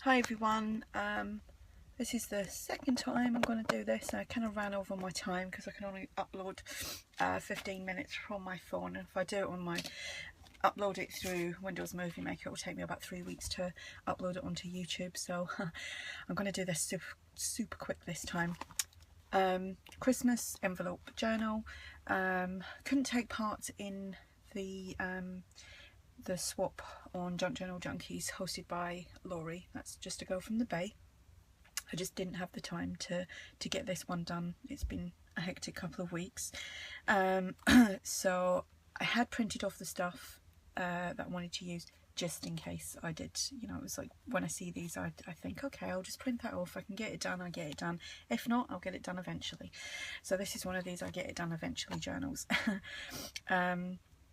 Hi everyone, this is the second time I'm going to do this. I kind of ran over my time because I can only upload 15 minutes from my phone, and if I do it on my upload it through Windows Movie Maker, it will take me about 3 weeks to upload it onto YouTube, so I'm going to do this super quick this time. Christmas envelope journal. Couldn't take part in the swap on Junk Journal Junkies hosted by Laurie. That's just a girl from the Bay. I just didn't have the time to get this one done. It's been a hectic couple of weeks. So I had printed off the stuff that I wanted to use just in case I did. You know, it was like when I see these I think, okay, I'll just print that off. I can get it done, I'll get it done. If not, I'll get it done eventually. So this is one of these I get it done eventually journals.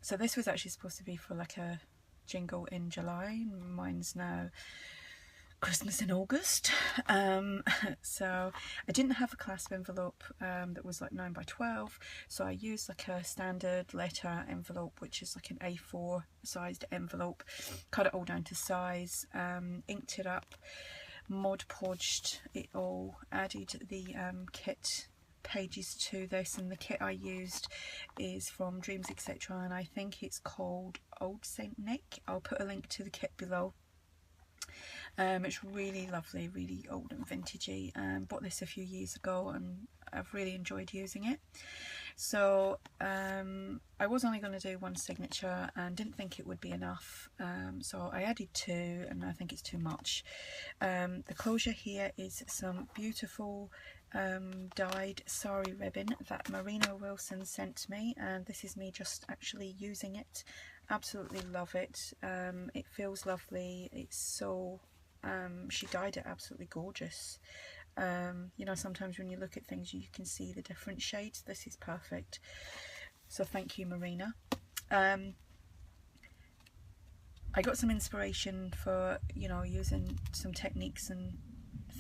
So this was actually supposed to be for like a jingle in July. Mine's now Christmas in August. So I didn't have a clasp envelope that was like 9 by 12, so I used like a standard letter envelope, which is like an A4 sized envelope. Cut it all down to size, inked it up, Mod Podged it all, added the kit pages to this, and the kit I used is from Dreamzetc, and I think it's called Ole Saint Nick. I'll put a link to the kit below. It's really lovely, really old and vintagey. Bought this a few years ago and I've really enjoyed using it. So I was only going to do one signature and didn't think it would be enough, so I added 2, and I think it's too much. The closure here is some beautiful dyed sari ribbon that Marina Wilson sent me, and this is me just actually using it. Absolutely love it. It feels lovely. It's so she dyed it absolutely gorgeous. You know, sometimes when you look at things you can see the different shades. This is perfect, so thank you, Marina. I got some inspiration for, you know, using some techniques and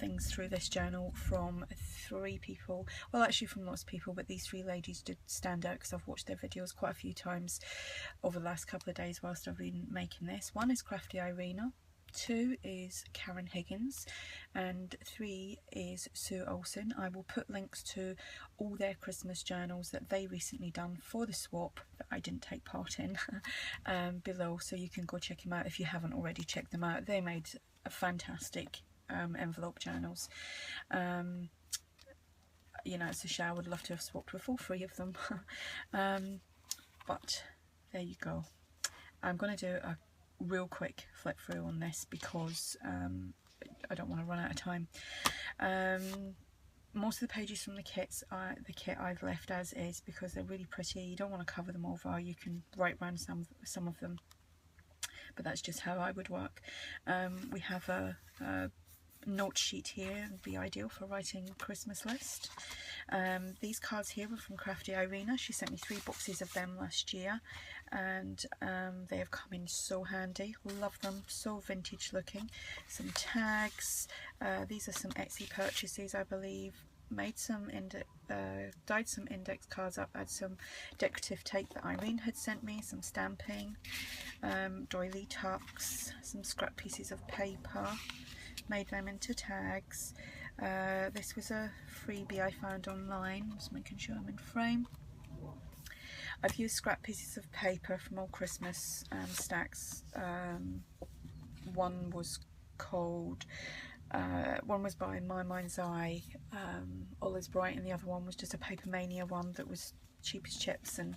things through this journal from 3 people, well actually from lots of people, but these 3 ladies did stand out because I've watched their videos quite a few times over the last couple of days whilst I've been making this. One is Crafty Irina, 2 is Karen Higgins, and 3 is Sue Olsen. I will put links to all their Christmas journals that they recently done for the swap that I didn't take part in below, so you can go check them out if you haven't already checked them out. They made a fantastic envelope journals. You know, it's a shame I would love to have swapped with all 3 of them. But there you go. I'm going to do a real quick flip through on this because I don't want to run out of time. Most of the pages from the kit I've left as is because they're really pretty. You don't want to cover them over. You can write around some of them, but that's just how I would work. We have a note sheet here, would be ideal for writing a Christmas list. These cards here were from Crafty Irina. She sent me 3 boxes of them last year, and they have come in so handy. Love them, so vintage looking. Some tags. These are some Etsy purchases, I believe. Made some dyed some index cards up, had some decorative tape that Irene had sent me, some stamping, doily tucks, some scrap pieces of paper, made them into tags. This was a freebie I found online, just making sure I'm in frame. I've used scrap pieces of paper from old Christmas stacks. One was called one was by My Mind's Eye, Olive's Bright, and the other one was just a Paper Mania one that was cheap as chips, and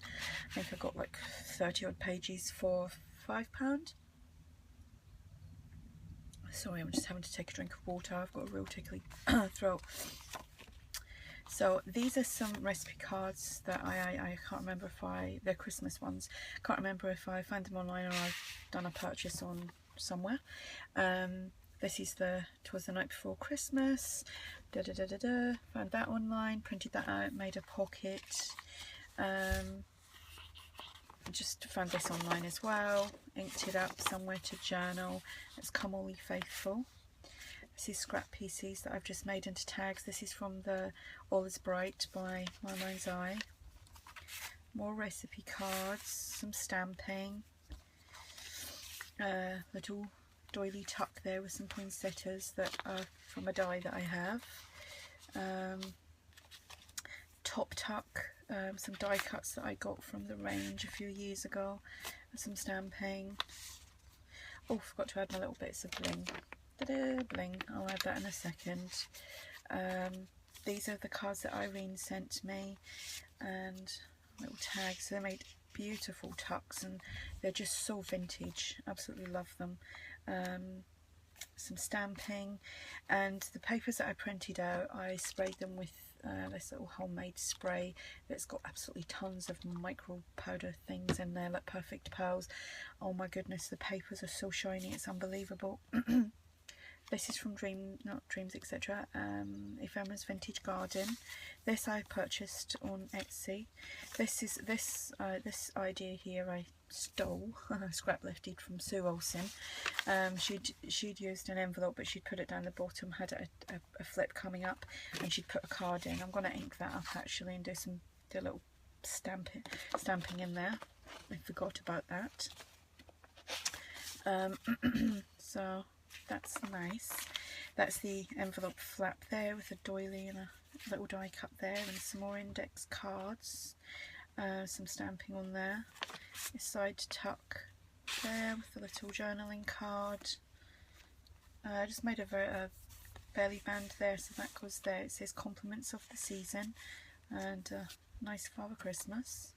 I think I got like 30 odd pages for £5. Sorry, I'm just having to take a drink of water. I've got a real tickly throat. So these are some recipe cards that I can't remember if they're Christmas ones. Can't remember if I found them online or I've done a purchase on somewhere. This is "'Twas the Night Before Christmas", found that online, printed that out, made a pocket. Just found this online as well, inked it up somewhere to journal. It's Come All Ye Faithful. This is scrap pieces that I've just made into tags. This is from the All Is Bright by My Mind's Eye. More recipe cards, some stamping, little doily tuck there with some poinsettias that are from a die that I have. Top tuck, some die cuts that I got from the range a few years ago, some stamping. Oh, forgot to add my little bits of bling. Ta-da, bling. I'll add that in a second. These are the cards that Irene sent me, and little tags. They made beautiful tucks and they're just so vintage. Absolutely love them. Some stamping, and the papers that I printed out, I sprayed them with this little homemade spray that's got absolutely tons of micro powder things in there, like perfect pearls. Oh my goodness, the papers are so shiny, it's unbelievable. This is from Dreamzetc, etc. Ephemera's Vintage Garden. This I purchased on Etsy. This idea here I stole, scraplifted from Sue Olsen. She'd used an envelope, but she'd put it down the bottom, had a flip coming up, and she'd put a card in. I'm going to ink that up actually and do a little stamping in there. I forgot about that. So that's nice. That's the envelope flap there with a doily and a little die cut there, and some more index cards, some stamping on there. A side tuck there with a little journaling card. I just made a belly band there, so that goes there. It says compliments of the season and nice Father Christmas.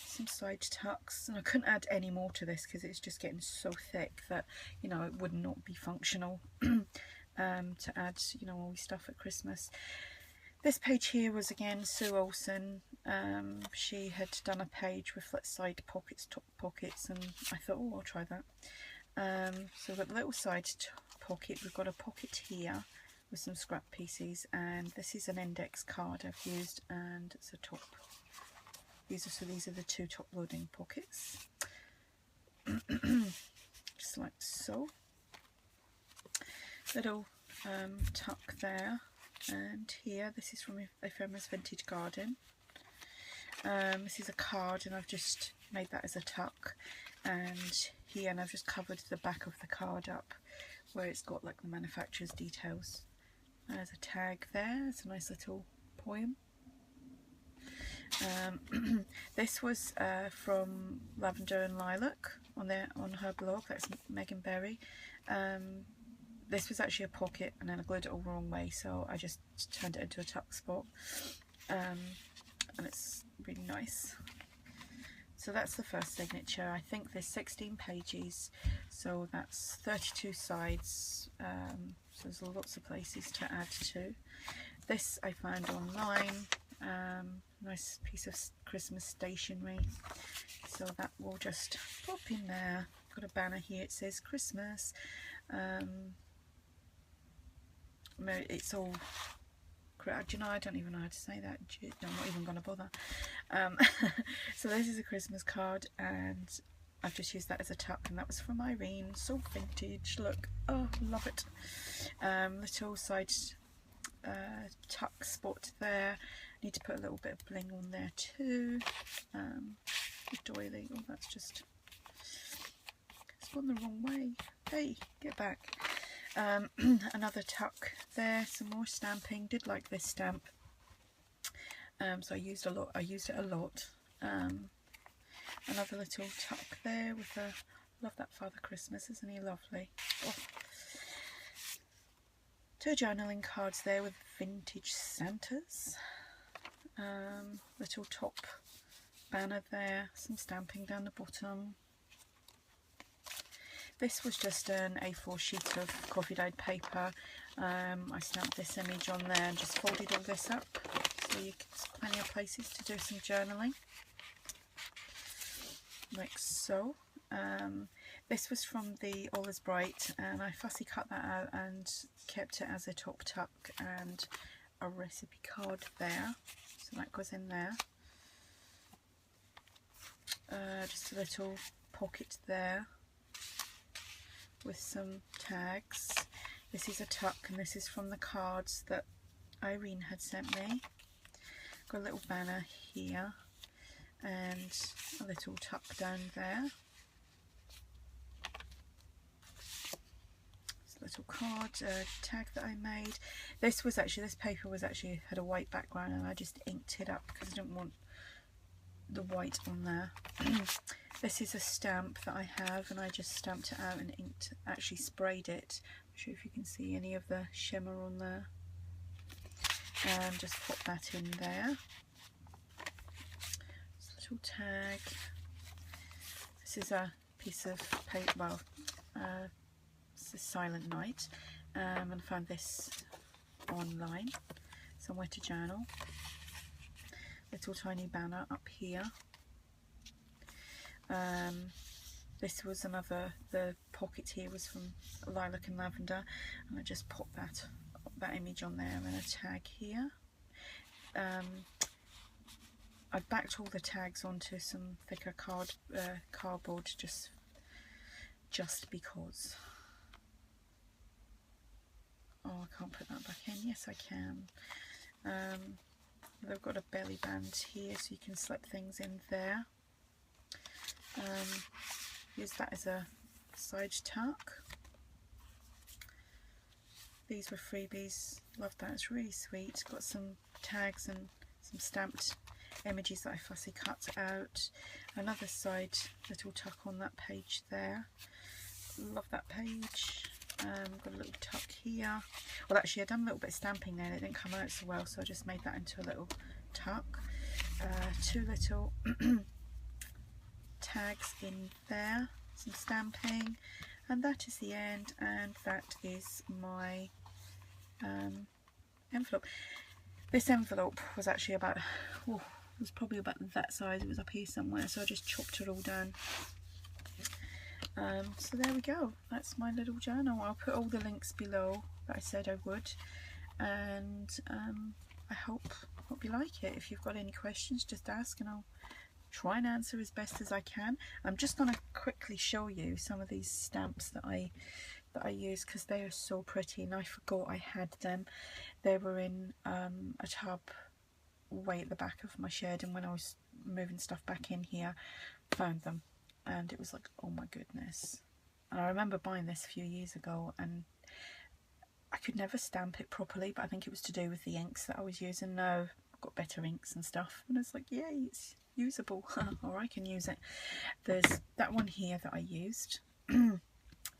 Some side tucks, and I couldn't add any more to this because it's just getting so thick that, you know, it would not be functional to add, you know, all this stuff at Christmas. This page here was again Sue Olsen. She had done a page with like side pockets, top pockets, and I thought, oh, I'll try that. So we've got a little side pocket. We've got a pocket here with some scrap pieces, and this is an index card I've used, and it's a top. These are the two top loading pockets, just like so. Little tuck there, and here, this is from Ephemera's Vintage Garden. This is a card, and I've just made that as a tuck, and here, and I've just covered the back of the card up where it's got like the manufacturer's details. There's a tag there. It's a nice little poem. This was from Lavender and Lilac on her blog. That's Megan Berry. This was actually a pocket, and then I glued it all the wrong way, so I just turned it into a tuck spot, and it's really nice. So that's the first signature. I think there's 16 pages, so that's 32 sides, so there's lots of places to add to. This I found online. Nice piece of Christmas stationery, so that will just pop in there. Got a banner here, it says Christmas. It's all, do you know, I don't even know how to say that. I'm not even going to bother. So this is a Christmas card, and I've just used that as a tuck, and that was from Irene. So vintage, look, oh, love it. Little side tuck spot there. Need to put a little bit of bling on there too. The doily, oh, that's just, it's gone the wrong way. Hey, get back. Another tuck there, some more stamping. Did like this stamp, so I used it a lot. Another little tuck there with a, love that Father Christmas, isn't he lovely? Oh. Two journaling cards there with vintage Santas. Little top banner there, some stamping down the bottom. This was just an A4 sheet of coffee dyed paper. I stamped this image on there and just folded all this up, so there's plenty of places to do some journaling, like so. This was from the All Is Bright, and I fussy cut that out and kept it as a top tuck and a recipe card there. So that goes in there. Just a little pocket there with some tags. This is a tuck, and this is from the cards that Irene had sent me. Got a little banner here and a little tuck down there. little card tag that I made. This paper was actually had a white background, and I just inked it up because I didn't want the white on there. This is a stamp that I have, and I just stamped it out and inked, actually sprayed it. I'm not sure if you can see any of the shimmer on there. And just pop that in there. This little tag. This is a piece of paper, well, it's a Silent Night, and I found this online, somewhere to journal. Little tiny banner up here. This was another, the pocket here was from Lilac and Lavender, and I just popped that image on there, and a tag here. I've backed all the tags onto some thicker cardboard just because. Oh, I can't put that back in. Yes, I can. They've got a belly band here, so you can slip things in there. Use that as a side tuck. These were freebies. Love that. It's really sweet. Got some tags and some stamped images that I fussy cut out. Another side little tuck on that page there. Love that page. Got a little tuck here. Well, actually I've done a little bit of stamping there and it didn't come out so well, so I just made that into a little tuck. Two little tags in there, some stamping, and that is the end, and that is my envelope. This envelope was actually about, it was probably about that size. It was up here somewhere, so I just chopped it all down. So there we go. That's my little journal. I'll put all the links below that I said I would, and I hope you like it. If you've got any questions, just ask and I'll try and answer as best as I can. I'm just going to quickly show you some of these stamps that I use, because they are so pretty, and I forgot I had them. They were in a tub way at the back of my shed, and when I was moving stuff back in here, found them, and it was like, oh my goodness. And I remember buying this a few years ago, and I could never stamp it properly, but I think it was to do with the inks that I was using. Now I've got better inks and stuff, and it's like, yay, it's usable. Or I can use it. There's that one here that I used, and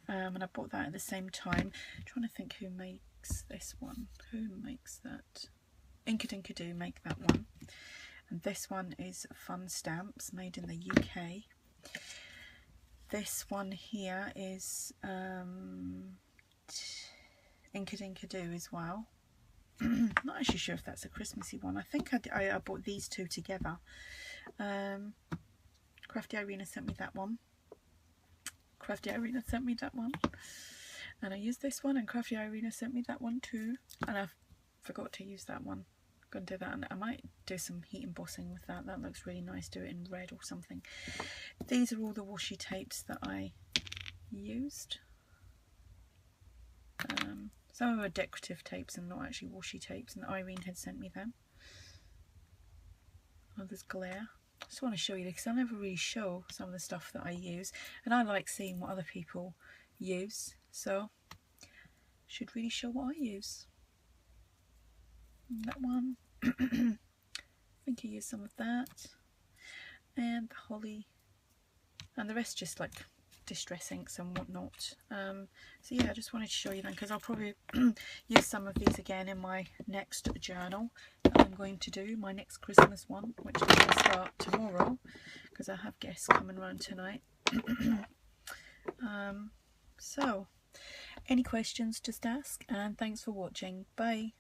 I bought that at the same time. I'm trying to think who makes this one. Who makes that? Inkadinkado make that one. And this one is Fun Stamps, made in the UK. This one here is Inkadinkado as well. Not actually sure if that's a Christmassy one. I think I bought these two together. Crafty Irina sent me that one. And I used this one, and Crafty Irina sent me that one too. And I forgot to use that one. Gonna do that, and I might do some heat embossing with that. That looks really nice. Do it in red or something. These are all the washi tapes that I used. Some of them are decorative tapes and not actually washi tapes, and Irene had sent me them. Oh, there's glare. I just want to show you because I never really show some of the stuff that I use, and I like seeing what other people use, so should really show what I use. That one, I think I used some of that, and the holly, and the rest just like distress inks and whatnot. So yeah, I just wanted to show you that because I'll probably use some of these again in my next journal that I'm going to do, my next Christmas one, which is going to start tomorrow because I have guests coming around tonight. So any questions, just ask, and thanks for watching. Bye.